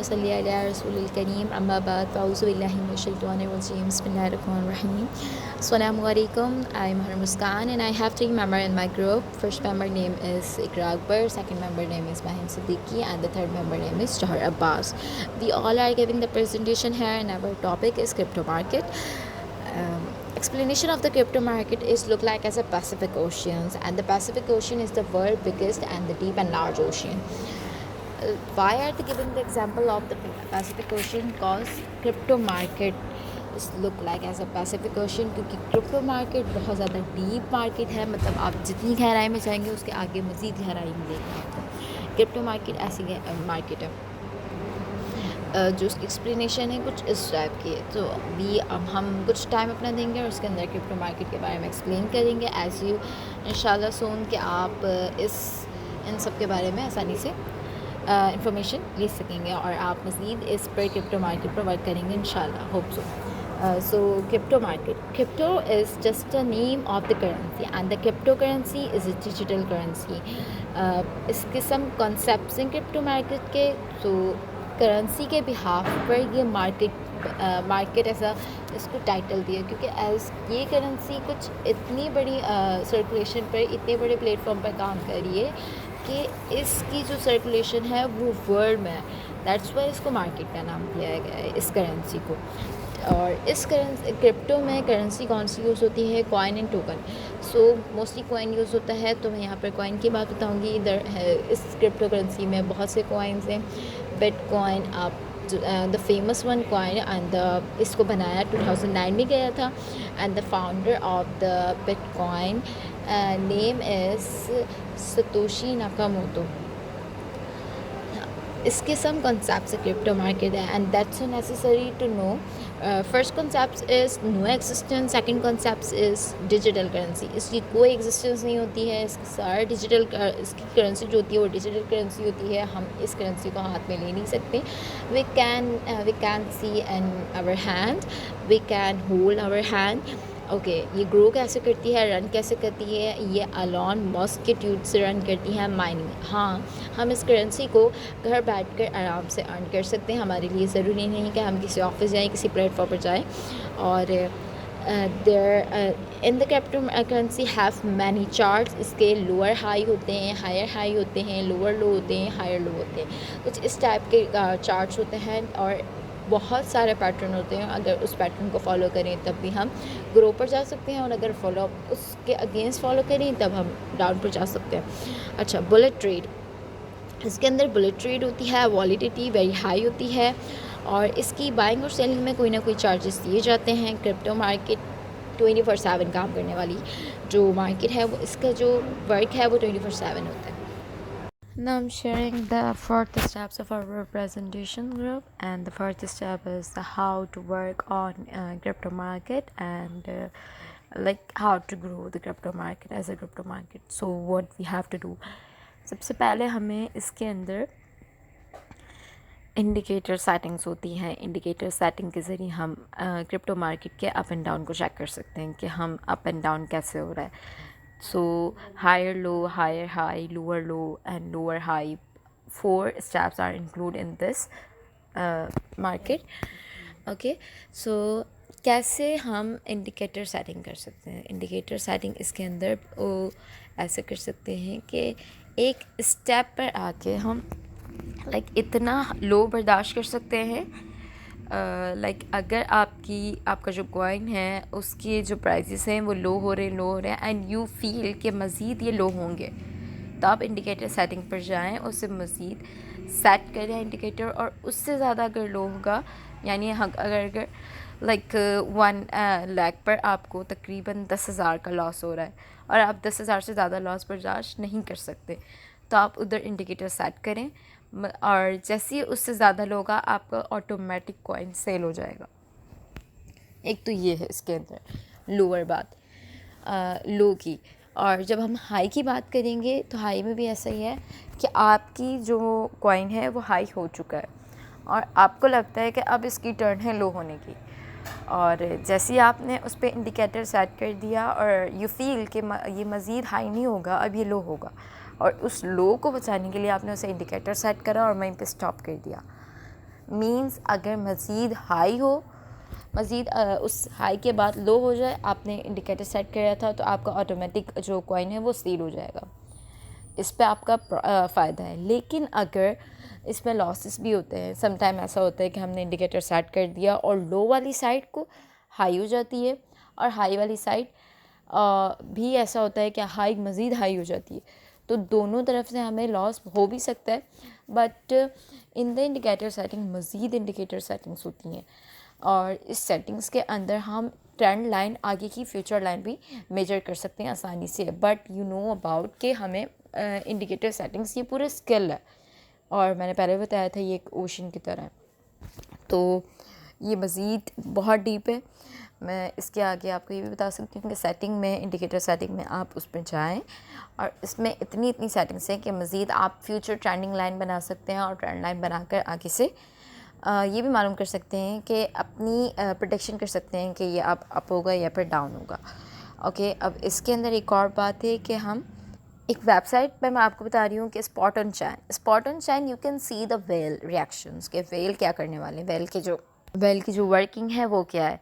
सल्ली अला रसूलिल करीम अम्मा बाद फ़अऊज़ु बिल्लाहि मिनश शैतानिर रजीम बिस्मिल्लाहिर रहमानिर रहीम। Assalamu alaikum. I'm Har Muskan and I have three members in my group. First member name is Ikra Akbar, second member name is Mahin Siddiqui and the third member name is Jahar Abbas. We all are giving the presentation here and our topic is crypto market. Explanation of the crypto market is look like as a Pacific Oceans, and the Pacific Ocean is the world biggest and the deep and large ocean. Why are they giving the example of the Pacific Ocean? Because crypto market is look like as a Pacific Ocean, क्योंकि crypto market बहुत ज़्यादा deep market है, मतलब आप जितनी गहराई में जाएंगे उसके आगे मज़ीद गहराई मिलेगी आपको। क्रिप्टो मार्केट ऐसी मार्केट है जो उसकी एक्सप्लेनेशन है कुछ इस टाइप की है। तो भी अब हम कुछ टाइम अपना देंगे और उसके अंदर क्रिप्टो मार्केट के बारे में एक्सप्लेन करेंगे एज यू इंशाल्लाह सोन कि आप इन सब के बारे में आसानी से इंफॉर्मेशन ले सकेंगे और आप मज़ीद इस पर क्रिप्टो मार्केट पर वर्क करेंगे इंशाल्लाह, hope so. So crypto market, crypto is just a name of the currency and the cryptocurrency is a digital currency. इसके some concepts हैं crypto market के, तो करेंसी के बिहाफ पर ये मार्केट ऐसा इसको टाइटल दिया क्योंकि एज ये करेंसी कुछ इतनी बड़ी सर्कुलेशन पर इतने बड़े प्लेटफॉर्म पर काम कर रही है कि इसकी जो सर्कुलेशन है वो वर्ल्ड में है। दैट्स वाई इसको मार्केट का नाम दिया गया है इस करेंसी को। और इस क्रिप्टो में करेंसी कौन सी यूज़ होती है? Coin and token. So mostly coin use होता है, तो मैं यहाँ पर कॉइन की बात बताऊँगी। इधर है इस क्रिप्टो करेंसी में बहुत से कॉइन्स हैं। बिटकॉइन आप the famous one coin and इसको बनाया 2009 में गया था and the founder of the bitcoin name is Satoshi Nakamoto. इसके सम कॉन्सेप्ट्स क्रिप्टो मार्केट है and that's so necessary to know. First concept is no existence, second concept is digital currency. इसकी कोई existence नहीं होती है, इसकी सारी digital इसकी करेंसी जो होती है वो डिजिटल करेंसी होती है। हम इस करेंसी को हाथ में ले नहीं सकते। We can see in our hand, we can hold our hand. Okay, ये ग्रो कैसे करती है, रन कैसे करती है? ये अलॉन मस्क के ट्यूब से रन करती है माइनिंग। हाँ, हम इस करेंसी को घर बैठकर आराम से अर्न कर सकते हैं। हमारे लिए ज़रूरी नहीं कि हम किसी ऑफिस जाएं, किसी प्लेटफॉर्म पर जाएं। और there in the crypto currency have many charts. इसके लोअर हाई होते हैं, हायर हाई होते हैं, लोअर लो होते हैं, हायर लो होते हैं। कुछ इस टाइप के चार्ट्स होते हैं और बहुत सारे पैटर्न होते हैं। अगर उस पैटर्न को फॉलो करें तब भी हम ग्रो पर जा सकते हैं और अगर फॉलो उसके अगेंस्ट फॉलो करें तब हम डाउन पर जा सकते हैं। अच्छा, बुलेट ट्रेड। इसके अंदर बुलेट ट्रेड होती है, वॉलीडिटी वेरी हाई होती है और इसकी बाइंग और सेलिंग में कोई ना कोई चार्जेस दिए जाते हैं। क्रिप्टो मार्केट 24/7 काम करने वाली जो मार्केट है वो इसका जो वर्क है वो 24/7 होता है। Now I'm sharing the fourth steps of our presentation group, and the first step is how to work on crypto market and like how to grow the crypto market as a crypto market. So what we have to do, सबसे पहले हमें इसके अंदर indicator settings होती हैं। Indicator setting के ज़रिए हम क्रिप्टो मार्केट के अप एंड डाउन को चेक कर सकते हैं कि हम अप एंड डाउन कैसे हो रहा है। So higher low, higher high, lower low and lower high, 4 steps are included in this market. Okay, so कैसे हम इंडिकेटर सेटिंग कर सकते हैं? इंडिकेटर सेटिंग इसके अंदर वो ऐसे कर सकते हैं कि एक स्टेप पर आके हम इतना लो बर्दाश्त कर सकते हैं। अगर आपका जो कॉइन है उसकी जो प्राइसेस हैं वो लो हो रहे हैं एंड यू फील कि मज़ीद ये लो होंगे, तो आप इंडिकेटर सेटिंग पर जाएं, उससे मज़ीद सेट करें इंडिकेटर और उससे ज़्यादा अगर लो होगा, यानी अगर 1 लाख पर आपको तकरीबन 10,000 का लॉस हो रहा है और आप 10,000 से ज़्यादा लॉस बर्दाश्त नहीं कर सकते, तो आप उधर इंडिकेटर सेट करें और जैसे ही उससे ज़्यादा लोगा आपका ऑटोमेटिक कॉइन सेल हो जाएगा। एक तो ये है इसके अंदर लोअर बात लो की। और जब हम हाई की बात करेंगे तो हाई में भी ऐसा ही है कि आपकी जो कॉइन है वो हाई हो चुका है और आपको लगता है कि अब इसकी टर्न है लो होने की, और जैसे ही आपने उस पर इंडिकेटर सेट कर दिया और यू फील कि ये मज़ीद हाई नहीं होगा, अब ये लो होगा, और उस लो को बचाने के लिए आपने उसे इंडिकेटर सेट करा और वहीं पे स्टॉप कर दिया, मीन्स अगर मज़ीद हाई हो, मज़ीद उस हाई के बाद लो हो जाए, आपने इंडिकेटर सेट किया था तो आपका ऑटोमेटिक जो कॉइन है वो सील हो जाएगा। इस पे आपका फ़ायदा है। लेकिन अगर इसमें लॉसेस भी होते हैं, सम टाइम ऐसा होता है कि हमने इंडिकेटर सेट कर दिया और लो वाली साइड को हाई हो जाती है, और हाई वाली साइड भी ऐसा होता है कि हाई मज़ीद हाई हो जाती है। तो दोनों तरफ से हमें लॉस हो भी सकता है। But in the indicator setting मज़ीद इंडिकेटर सेटिंग्स होती हैं, और इस सेटिंग्स के अंदर हम ट्रेंड लाइन, आगे की फ्यूचर लाइन भी मेजर कर सकते हैं आसानी से। बट यू नो अबाउट कि हमें इंडिकेटर सेटिंग्स ये पूरे स्किल है, और मैंने पहले बताया था ये एक ओशन की तरह है। तो ये मज़ीद बहुत डीप है। मैं इसके आगे आपको ये भी बता सकती हूँ कि सेटिंग में, इंडिकेटर सेटिंग में आप उस पर जाएँ, और इसमें इतनी सेटिंग्स हैं कि मज़ीद आप फ्यूचर ट्रेंडिंग लाइन बना सकते हैं, और ट्रेंड लाइन बनाकर आगे से ये भी मालूम कर सकते हैं कि अपनी प्रेडिक्शन कर सकते हैं कि ये अप होगा या फिर डाउन होगा। ओके, अब इसके अंदर एक और बात है कि हम एक वेबसाइट पे, मैं आपको बता रही हूँ कि spot on chain you can see the well reactions, के वेल क्या करने वाले हैं, वेल की जो वर्किंग है वो क्या है।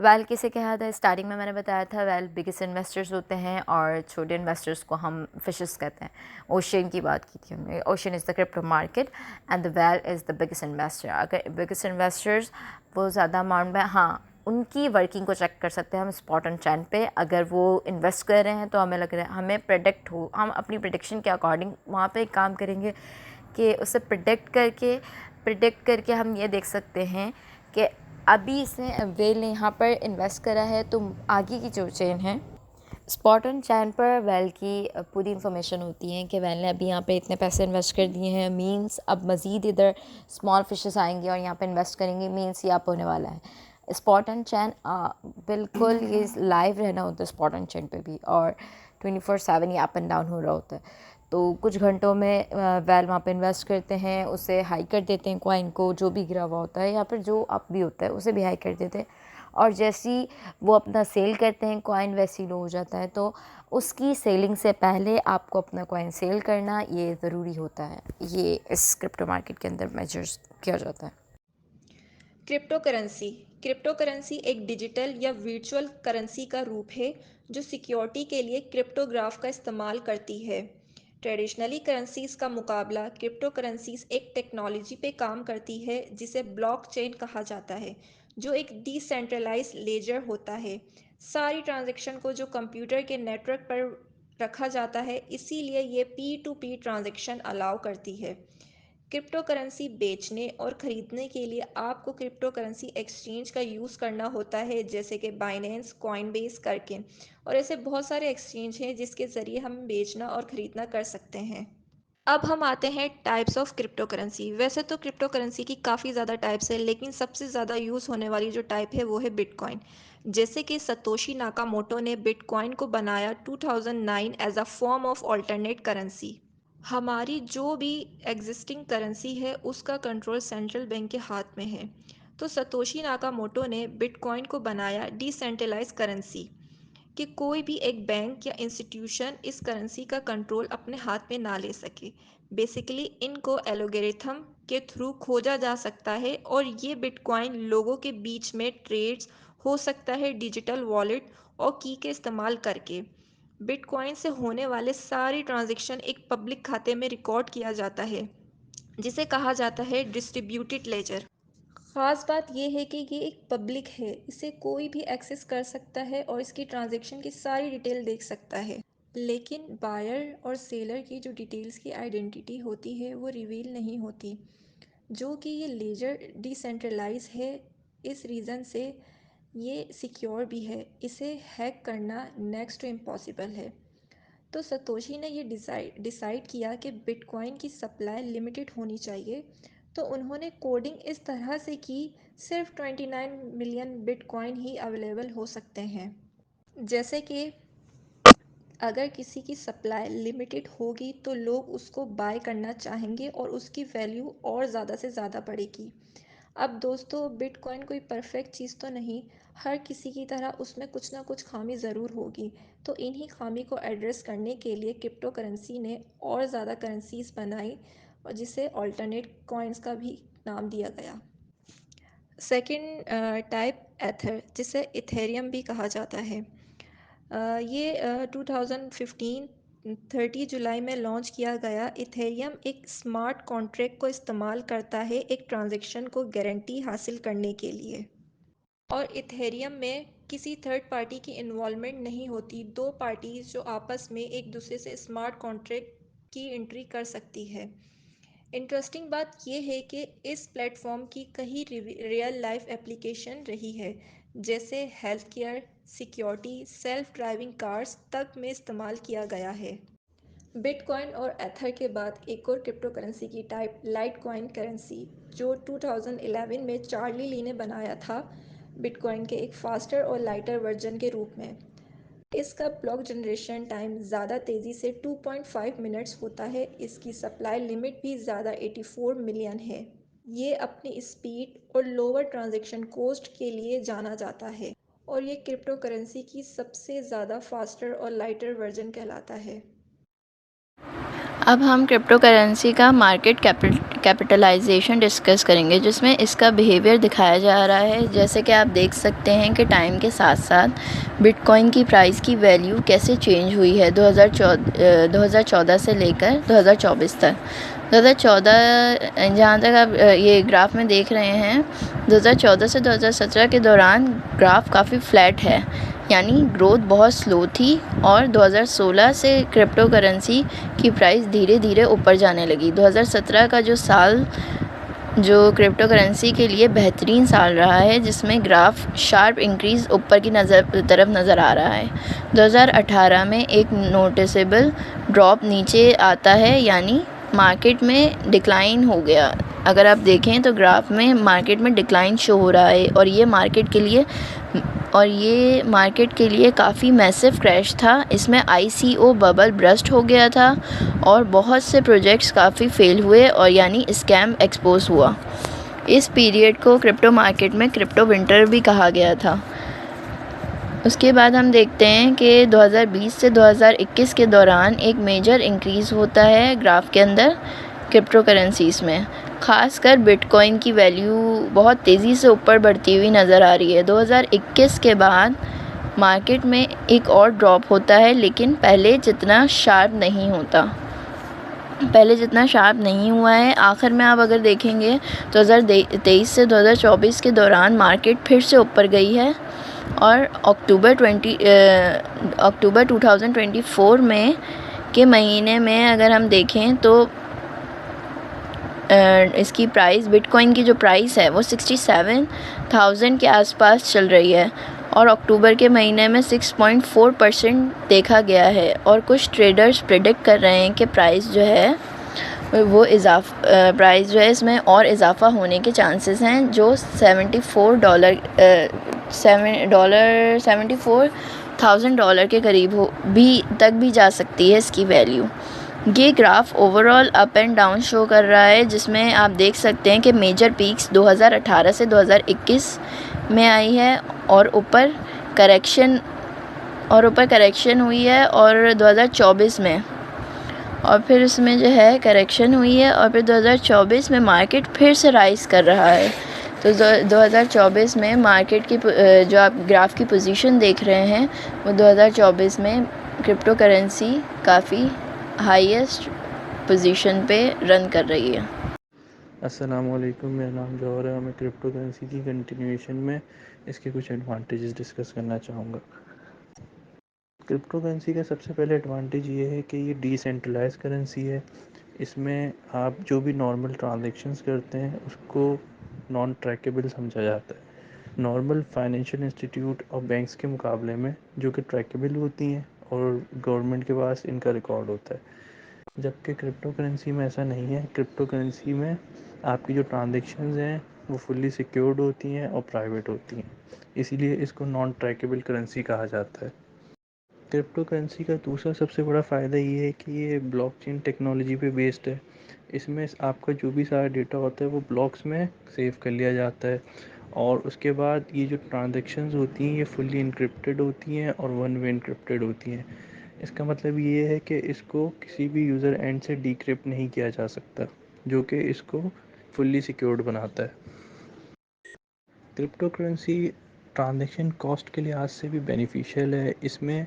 वेल किसे कहा था, स्टार्टिंग में मैंने बताया था, वेल बिगेस्ट इन्वेस्टर्स होते हैं, और छोटे इन्वेस्टर्स को हम फिशेस कहते हैं। ओशन की बात की थी हमने, ocean is the crypto market and the well is the biggest investor. अगर बिगेस्ट इन्वेस्टर्स वो ज़्यादा अमाउंट में, हाँ, उनकी वर्किंग को चेक कर सकते हैं हम स्पॉट ऑन चैन पे। अगर वो इन्वेस्ट कर रहे हैं तो हमें लग रहा है, हमें प्रेडिक्ट हो, हम अपनी प्रेडिक्शन के अकॉर्डिंग वहाँ पे काम करेंगे कि उसे प्रिडिक्ट करके हम ये देख सकते हैं कि अभी इसने वेल ने यहाँ पर इन्वेस्ट करा है, तो आगे की जो चेन है, स्पॉट ऑन चैन पर वेल की पूरी इन्फॉर्मेशन होती है कि वेल ने अभी यहाँ पे इतने पैसे इन्वेस्ट कर दिए हैं, मींस अब मज़ीद इधर स्मॉल फिशेस आएंगे और यहाँ पे इन्वेस्ट करेंगे, मींस ये अप होने वाला है। स्पॉट ऑन चैन बिल्कुल ये लाइव रहना होता है स्पॉट ऑन चैन पे भी, और 24/7 ये अप एंड डाउन हो रहा होता है। तो कुछ घंटों में वेल वहाँ पे इन्वेस्ट करते हैं, उसे हाई कर देते हैं कॉइन को, जो भी गिरा हुआ होता है, या फिर जो अप भी होता है उसे भी हाई कर देते हैं, और जैसी वो अपना सेल करते हैं कॉइन वैसी लो हो जाता है। तो उसकी सेलिंग से पहले आपको अपना कॉइन सेल करना ये ज़रूरी होता है। ये इस क्रिप्टो मार्केट के अंदर मेजर्स किया जाता है। Crypto currency. क्रिप्टो करेंसी एक डिजिटल या वर्चुअल करेंसी का रूप है जो सिक्योरिटी के लिए क्रिप्टोग्राफ का इस्तेमाल करती है। ट्रेडिशनली करेंसीज का मुकाबला, क्रिप्टो करेंसीज एक टेक्नोलॉजी पे काम करती है जिसे ब्लॉकचेन कहा जाता है, जो एक डिसेंट्रलाइज लेजर होता है। सारी ट्रांजैक्शन को जो कंप्यूटर के नेटवर्क पर रखा जाता है, इसीलिए ये P to P transaction allow करती है। क्रिप्टो करेंसी बेचने और ख़रीदने के लिए आपको क्रिप्टो करेंसी एक्सचेंज का यूज़ करना होता है, जैसे कि बाइनेंस, कॉइनबेस करके, और ऐसे बहुत सारे एक्सचेंज हैं जिसके ज़रिए हम बेचना और ख़रीदना कर सकते हैं। अब हम आते हैं टाइप्स ऑफ क्रिप्टो करेंसी। वैसे तो क्रिप्टो करेंसी की काफ़ी ज़्यादा टाइप्स है, लेकिन सबसे ज़्यादा यूज़ होने वाली जो टाइप है वो है बिटकॉइन। जैसे कि सतोशी नाकामोटो ने बिटकॉइन को बनाया 2009 as a form of alternate currency. हमारी जो भी एग्जिस्टिंग करेंसी है उसका कंट्रोल सेंट्रल बैंक के हाथ में है। तो सतोशी नाकामोटो ने बिटकॉइन को बनाया डिसेंट्रलाइज करेंसी, कि कोई भी एक बैंक या इंस्टीट्यूशन इस करेंसी का कंट्रोल अपने हाथ में ना ले सके। बेसिकली इनको एलोगेरिथम के थ्रू खोजा जा सकता है, और ये बिटकॉइन लोगों के बीच में ट्रेड्स हो सकता है डिजिटल वॉलेट और की के इस्तेमाल करके। बिटकॉइन से होने वाले सारी ट्रांजैक्शन एक पब्लिक खाते में रिकॉर्ड किया जाता है, जिसे कहा जाता है डिस्ट्रीब्यूटेड लेजर। ख़ास बात यह है कि ये एक पब्लिक है, इसे कोई भी एक्सेस कर सकता है और इसकी ट्रांजैक्शन की सारी डिटेल देख सकता है। लेकिन बायर और सेलर की जो डिटेल्स की आइडेंटिटी होती है वो रिवील नहीं होती, जो कि ये लेजर डिसेंट्रलाइज है। इस रीज़न से ये सिक्योर भी है, इसे हैक करना नेक्स्ट टू इम्पॉसिबल है। तो सतोशी ने ये डिसाइड किया कि बिटकॉइन की सप्लाई लिमिटेड होनी चाहिए, तो उन्होंने कोडिंग इस तरह से की, सिर्फ 29 मिलियन बिटकॉइन ही अवेलेबल हो सकते हैं। जैसे कि अगर किसी की सप्लाई लिमिटेड होगी तो लोग उसको बाय करना चाहेंगे और उसकी वैल्यू और ज़्यादा से ज़्यादा बढ़ेगी। अब दोस्तों, बिटकॉइन कोई परफेक्ट चीज़ तो नहीं, हर किसी की तरह उसमें कुछ ना कुछ खामी ज़रूर होगी। तो इन्हीं खामी को एड्रेस करने के लिए क्रिप्टो करेंसी ने और ज़्यादा करेंसीज बनाई, और जिसे अल्टरनेट कॉइन्स का भी नाम दिया गया। सेकंड टाइप एथर, जिसे इथेरियम भी कहा जाता है। ये 2015 30 जुलाई में लॉन्च किया गया। इथेरियम एक स्मार्ट कॉन्ट्रैक्ट को इस्तेमाल करता है एक ट्रांजैक्शन को गारंटी हासिल करने के लिए। और इथेरियम में किसी थर्ड पार्टी की इन्वॉल्वमेंट नहीं होती। दो पार्टीज जो आपस में एक दूसरे से स्मार्ट कॉन्ट्रैक्ट की एंट्री कर सकती है। इंटरेस्टिंग बात यह है कि इस प्लेटफॉर्म की कई रियल लाइफ एप्लीकेशन रही है, जैसे health care, security, self driving cars तक में इस्तेमाल किया गया है। बिटकॉइन और एथर के बाद एक और क्रिप्टो करेंसी की टाइप लाइटकॉइन करेंसी, जो 2011 में चार्ली ली ने बनाया था बिटकॉइन के एक फास्टर और लाइटर वर्जन के रूप में। इसका ब्लॉक जनरेशन टाइम ज़्यादा तेज़ी से 2.5 मिनट्स होता है। इसकी सप्लाई लिमिट भी ज़्यादा 84 मिलियन है। ये अपनी स्पीड और लोअर ट्रांजैक्शन कॉस्ट के लिए जाना जाता है और ये क्रिप्टो करेंसी की सबसे ज़्यादा फास्टर और लाइटर वर्जन कहलाता है। अब हम क्रिप्टो करेंसी का मार्केट कैपिटलाइजेशन डिस्कस करेंगे, जिसमें इसका बिहेवियर दिखाया जा रहा है। जैसे कि आप देख सकते हैं कि टाइम के साथ साथ बिटकॉइन की प्राइस की वैल्यू कैसे चेंज हुई है 2014 से लेकर 2024 तक। 2014 जहाँ तक आप ये ग्राफ में देख रहे हैं, 2014 से 2017 के दौरान ग्राफ काफ़ी फ्लैट है, यानी ग्रोथ बहुत स्लो थी। और 2016 से क्रिप्टो करेंसी की प्राइस धीरे धीरे ऊपर जाने लगी। 2017 का जो साल जो क्रिप्टो करेंसी के लिए बेहतरीन साल रहा है, जिसमें ग्राफ शार्प इंक्रीज़ ऊपर की तरफ नज़र आ रहा है। 2018 में एक नोटिसेबल ड्रॉप नीचे आता है, यानी मार्केट में डिक्लाइन हो गया। अगर आप देखें तो ग्राफ में मार्केट में डिक्लाइन शो हो रहा है, और ये मार्केट के लिए काफ़ी मैसिव क्रैश था। इसमें ICO बबल ब्रस्ट हो गया था और बहुत से प्रोजेक्ट्स काफ़ी फेल हुए, और यानी स्कैम एक्सपोज हुआ। इस पीरियड को क्रिप्टो मार्केट में क्रिप्टो विंटर भी कहा गया था। उसके बाद हम देखते हैं कि 2020 से 2021 के दौरान एक मेजर इंक्रीज़ होता है ग्राफ के अंदर क्रिप्टो करेंसीज़ में। ख़ासकर बिटकॉइन की वैल्यू बहुत तेज़ी से ऊपर बढ़ती हुई नज़र आ रही है। 2021 के बाद मार्केट में एक और ड्रॉप होता है, लेकिन पहले जितना शार्प नहीं हुआ है। आखिर में आप अगर देखेंगे 2023 से 2024 के दौरान मार्केट फिर से ऊपर गई है, और अक्टूबर 2024 में के महीने में अगर हम देखें तो इसकी प्राइस, बिटकॉइन की जो प्राइस है वो 67,000 के आसपास चल रही है, और अक्टूबर के महीने में 6.4% देखा गया है। और कुछ ट्रेडर्स प्रेडिक्ट कर रहे हैं कि प्राइस जो है इसमें और इजाफा होने के चांसेस हैं, जो $74,000 के करीब तक भी जा सकती है इसकी वैल्यू। ये graph overall up and down show कर रहा है, जिसमें आप देख सकते हैं कि मेजर पीक्स 2018 से 2021 में आई है, और ऊपर करेक्शन हुई है, और 2024 में, और फिर उसमें जो है करेक्शन हुई है, और फिर 2024 में मार्केट फिर से राइज़ कर रहा है। तो 2024 में मार्केट की जो आप ग्राफ की पोजीशन देख रहे हैं, वो 2024 में क्रिप्टो करेंसी काफ़ी हाईएस्ट पोजीशन पे रन कर रही है। अस्सलामुअलैकुम, मेरा नाम जौहर है। मैं क्रिप्टो करेंसी की कंटिन्यूएशन में इसके कुछ एडवांटेजेस डिस्कस करना चाहूँगा। क्रिप्टो करेंसी का सबसे पहले एडवांटेज ये है कि ये डिसेंट्रलाइज करेंसी है। इसमें आप जो भी नॉर्मल ट्रांजैक्शंस करते हैं उसको नॉन ट्रैकेबल समझा जाता है, नॉर्मल फाइनेंशियल इंस्टीट्यूट और बैंक्स के मुकाबले में, जो कि ट्रैकेबल होती हैं और गवर्नमेंट के पास इनका रिकॉर्ड होता है। जबकि क्रिप्टो करेंसी में ऐसा नहीं है। क्रिप्टो करेंसी में आपकी जो ट्रांजैक्शंस हैं वो फुल्ली सिक्योर्ड होती हैं और प्राइवेट होती हैं, इसीलिए इसको नॉन ट्रैकेबल करेंसी कहा जाता है। क्रिप्टो करेंसी का दूसरा सबसे बड़ा फ़ायदा ये है कि ये ब्लॉकचेन टेक्नोलॉजी पे बेस्ड है। इसमें आपका जो भी सारा डेटा होता है वो ब्लॉक्स में सेव कर लिया जाता है, और उसके बाद ये जो ट्रांजैक्शंस होती हैं ये फुल्ली इनक्रिप्टेड होती हैं और वन वे इनक्रिप्टेड होती हैं। इसका मतलब ये है कि इसको किसी भी यूज़र एंड से डिक्रिप्ट नहीं किया जा सकता। जो कि इसको फुल्ली सिक्योर्ड बनाता है। क्रिप्टो करेंसी ट्रांजैक्शन कॉस्ट के लिहाज से भी बेनिफिशियल है। इसमें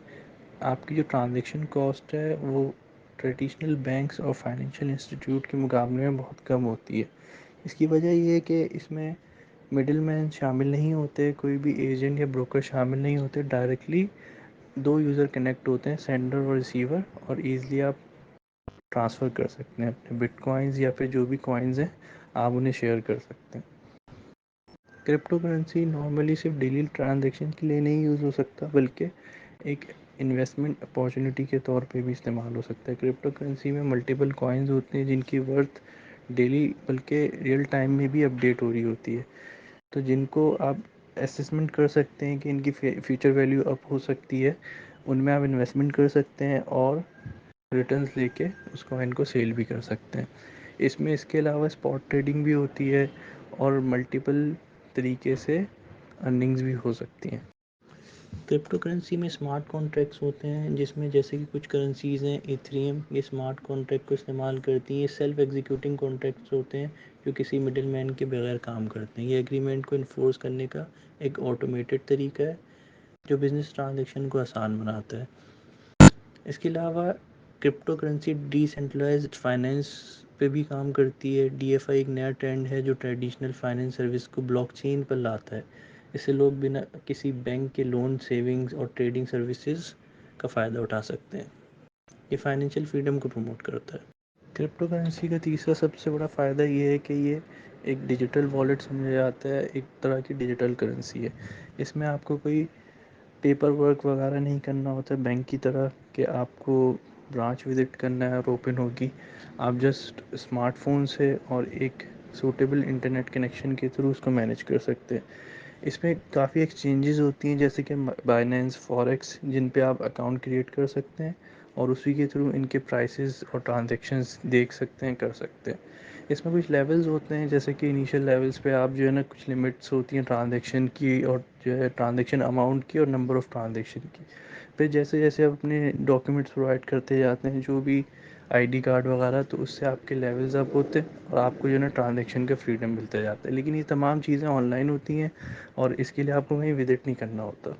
आपकी जो ट्रांजैक्शन कॉस्ट है वो ट्रेडिशनल बैंक्स और फाइनेंशियल इंस्टीट्यूट के मुकाबले में बहुत कम होती है। इसकी वजह ये है कि इसमें मिडिल मैन शामिल नहीं होते, कोई भी एजेंट या ब्रोकर शामिल नहीं होते। डायरेक्टली दो यूज़र कनेक्ट होते हैं, सेंडर और रिसीवर, और ईज़िली आप ट्रांसफ़र कर सकते हैं अपने बिटकॉइंस या फिर जो भी कॉइन्स हैं आप उन्हें शेयर कर सकते हैं। क्रिप्टो करेंसी नॉर्मली सिर्फ डेली ट्रांजैक्शन के लिए नहीं यूज़ हो सकता, बल्कि एक इन्वेस्टमेंट अपॉर्चुनिटी के तौर पे भी इस्तेमाल हो सकता है। क्रिप्टो करेंसी में मल्टीपल कॉइन्स होते हैं जिनकी वर्थ डेली बल्कि रियल टाइम में भी अपडेट हो रही होती है, तो जिनको आप असेसमेंट कर सकते हैं कि इनकी फ्यूचर वैल्यू अप हो सकती है। उनमें आप इन्वेस्टमेंट कर सकते हैं और रिटर्न्स लेके उस कॉइन को सेल भी कर सकते हैं। इसमें इसके अलावा स्पॉट ट्रेडिंग भी होती है और मल्टीपल तरीके से अर्निंग्स भी हो सकती हैं। क्रिप्टो करेंसी में स्मार्ट कॉन्ट्रैक्ट्स होते हैं, जिसमें जैसे कि कुछ करेंसीज़ हैं इथेरियम, ये स्मार्ट कॉन्ट्रैक्ट को इस्तेमाल करती हैं। ये सेल्फ एग्जीक्यूटिंग कॉन्ट्रैक्ट्स होते हैं जो किसी मिडिल मैन के बगैर काम करते हैं। ये एग्रीमेंट को इन्फोर्स करने का एक ऑटोमेटेड तरीका है जो बिज़नेस ट्रांजेक्शन को आसान बनाता है। इसके अलावा क्रिप्टो करेंसी डिसेंट्रलाइज्ड फाइनेंस पे भी काम करती है। डीएफआई एक नया ट्रेंड है जो ट्रेडिशनल फाइनेंस सर्विस को ब्लॉकचेन पर लाता है। इससे लोग बिना किसी बैंक के लोन, सेविंग्स और ट्रेडिंग सर्विसेज का फ़ायदा उठा सकते हैं। ये फाइनेंशियल फ्रीडम को प्रमोट करता है। क्रिप्टो करेंसी का तीसरा सबसे बड़ा फ़ायदा ये है कि ये एक डिजिटल वॉलेट समझा जाता है, एक तरह की डिजिटल करेंसी है। इसमें आपको कोई पेपर वर्क वगैरह नहीं करना होता बैंक की तरह कि आपको ब्रांच विज़िट करना है और ओपन होगी। आप जस्ट स्मार्टफ़ोन से और एक सूटेबल इंटरनेट कनेक्शन के थ्रू उसको मैनेज कर सकते हैं। इसमें काफ़ी एक्सचेंजेस होती हैं जैसे कि बाइनेंस, फॉरेक्स, जिन पे आप अकाउंट क्रिएट कर सकते हैं और उसी के थ्रू इनके प्राइसेस और ट्रांजैक्शंस देख सकते हैं, कर सकते हैं। इसमें कुछ लेवल्स होते हैं, जैसे कि इनिशियल लेवल्स पे आप जो है ना, कुछ लिमिट्स होती हैं ट्रांजैक्शन की और जो है ट्रांजैक्शन अमाउंट की और नंबर ऑफ़ ट्रांजैक्शन की। फिर जैसे जैसे आप अपने डॉक्यूमेंट्स प्रोवाइड करते जाते हैं, जो भी आईडी कार्ड वगैरह, तो उससे आपके लेवल्स अप होते हैं और आपको जो है ना ट्रांजैक्शन का फ्रीडम मिलता जाता है। लेकिन ये तमाम चीज़ें ऑनलाइन होती हैं और इसके लिए आपको कहीं विज़िट नहीं करना होता।